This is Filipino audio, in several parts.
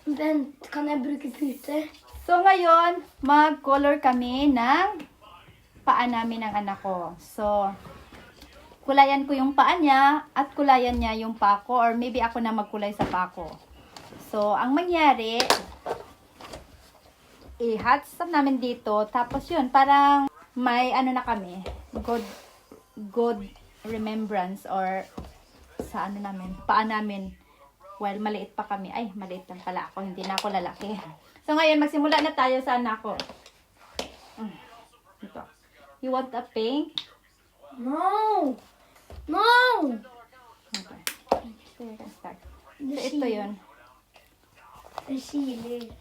Vent, kan jeg bruke pute? So ngayon, mag-color kami ng paa namin ng anak ko. So, kulayan ko yung paa niya at kulayan niya yung paa ko, or maybe ako na magkulay sa paa ko. So, ang mangyari, i-hot stop namin dito. Tapos yun, parang may ano na kami, good remembrance or sa ano namin, paa namin. While maliit pa kami. Ay, maliit lang pala ako. Hindi na ako lalaki. So, ngayon, magsimula na tayo sa anak ko. Ito. You want a pink? No! No! Okay. So, you can start. So, ito yun. Det kiler.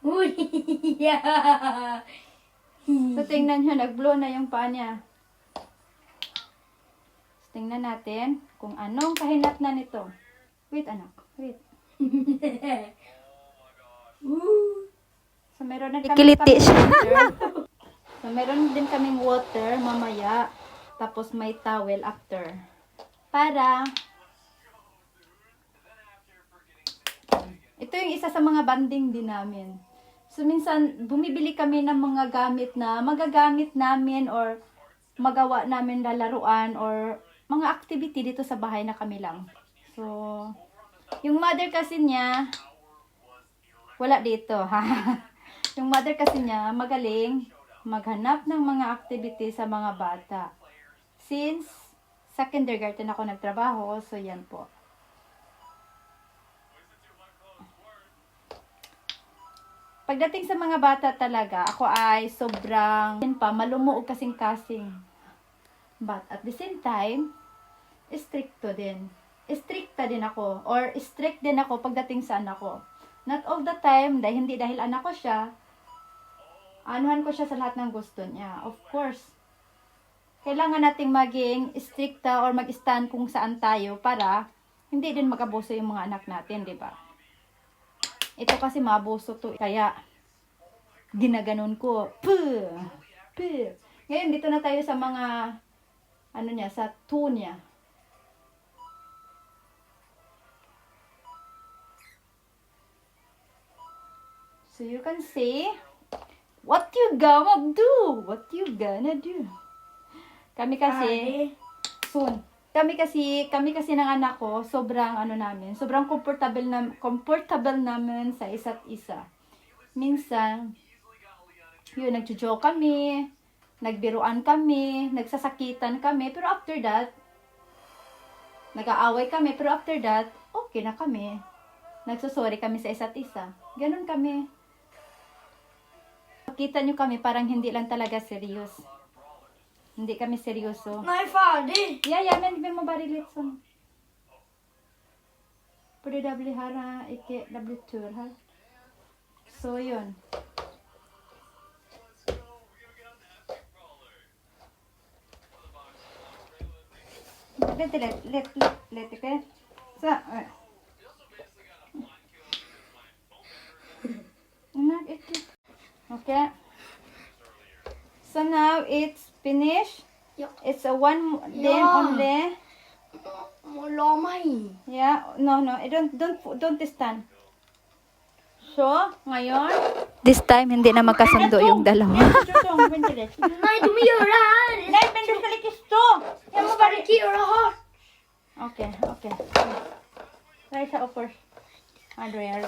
Uy! Yeah! So, tingnan nyo, nag-blow na yung paa niya. So, tingnan natin kung anong kahinatnan nito. Wait, anak. Wait. So, meron na kami water. So, meron din kaming water mamaya. Tapos, may towel after. Para, ito yung isa sa mga banding din namin. So, minsan, bumibili kami ng mga gamit na magagamit namin or magawa namin na laruan or mga activity dito sa bahay na kami lang. So, yung mother kasi niya, wala dito, ha? Yung mother kasi niya, magaling maghanap ng mga activity sa mga bata. Since sa kindergarten ako nagtrabaho, so yan po. Pagdating sa mga bata talaga, ako ay sobrang malumuog kasing-kasing. But at the same time, stricta din ako. Or strict din ako pagdating sa anak ko. Not all the time, hindi dahil anak ko siya, anuhan ko siya sa lahat ng gusto niya. Of course, kailangan nating maging stricta or mag-stand kung saan tayo para hindi din mag-abuso yung mga anak natin, di ba? Ito kasi mabuso to. Kaya, ginaganon ko. Puh! Puh! Ngayon, dito na tayo sa mga, ano niya, sa two niya. So, you can say, what you gonna do? What you gonna do? Kami kasi, soon. Kami kasi ng anak ko, sobrang sobrang comfortable namin sa isa't isa. Minsan, yun, nagjo-joke kami, nagbiruan kami, nagsasakitan kami, pero after that, nag-aaway kami, pero after that, okay na kami. Nagsusorry kami sa isa't isa. Ganun kami. Makita nyo kami, parang hindi lang talaga serious. Hindi kami seryoso. Nej, färdig! Ja, men vi må bare litt sånn. Fordi det blir her, ikke, det blir tur her. Så yun. Vent litt, ikke? Så, okay. So now it's finished. Ja. It's a one then Ja. only. La meg. Yeah, no, don't stand. So, ngayon, this time hindi na magkasundo yung dalawa. Nej, du må göra det här! Nej, men du skal ikke stå. Jeg må bare Inte göra hårt! Okay. Reisa up first. Andrea,